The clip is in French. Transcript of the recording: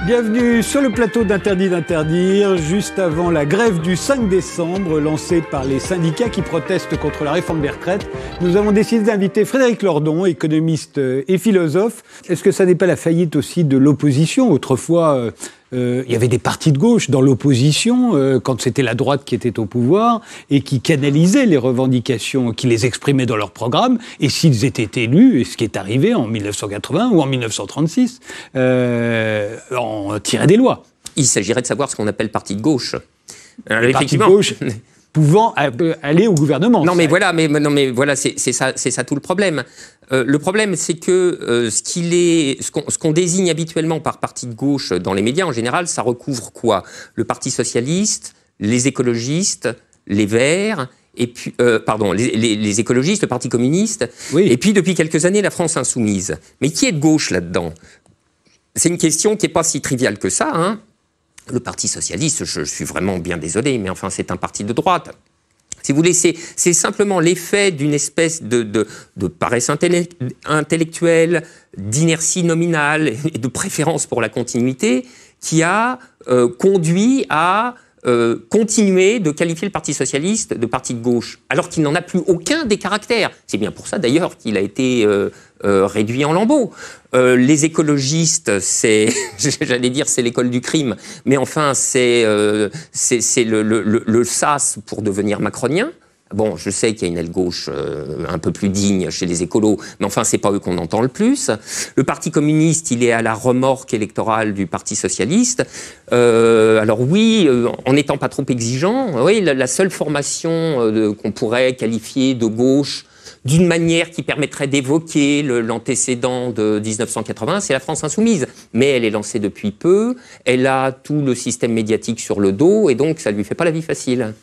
Bienvenue sur le plateau d'Interdit d'interdire, juste avant la grève du 5 décembre lancée par les syndicats qui protestent contre la réforme des retraites. Nous avons décidé d'inviter Frédéric Lordon, économiste et philosophe. Est-ce que ça n'est pas la faillite aussi de l'opposition ? Autrefois, il y avait des partis de gauche dans l'opposition, quand c'était la droite qui était au pouvoir, et qui canalisaient les revendications, qui les exprimaient dans leur programme, et s'ils étaient élus, et ce qui est arrivé en 1980 ou en 1936, on tirait des lois. Il s'agirait de savoir ce qu'on appelle parti de gauche. Les partis de gauche pouvant aller au gouvernement. Non mais voilà, c'est ça tout le problème. Le problème, c'est que ce qu'on désigne habituellement par parti de gauche dans les médias, en général, ça recouvre quoi ? Le Parti socialiste, les écologistes, les Verts, et puis, les écologistes, le Parti communiste, oui. Et puis depuis quelques années, la France insoumise. Mais qui est de gauche là-dedans ? C'est une question qui n'est pas si triviale que ça, hein. Le Parti socialiste, je suis vraiment bien désolé, mais enfin, c'est un parti de droite. Si vous voulez, c'est simplement l'effet d'une espèce de paresse intellectuelle, d'inertie nominale et de préférence pour la continuité qui a conduit à continuer de qualifier le Parti socialiste de parti de gauche, alors qu'il n'en a plus aucun des caractères. C'est bien pour ça, d'ailleurs, qu'il a été réduit en lambeaux. Les écologistes, j'allais dire, c'est l'école du crime, mais enfin, c'est le sas pour devenir macronien. Bon, je sais qu'il y a une aile gauche un peu plus digne chez les écolos, mais enfin, c'est pas eux qu'on entend le plus. Le Parti communiste, il est à la remorque électorale du Parti socialiste. Alors oui, en n'étant pas trop exigeant, oui, la seule formation qu'on pourrait qualifier de gauche d'une manière qui permettrait d'évoquer l'antécédent de 1980, c'est la France insoumise. Mais elle est lancée depuis peu, elle a tout le système médiatique sur le dos, et donc ça ne lui fait pas la vie facile.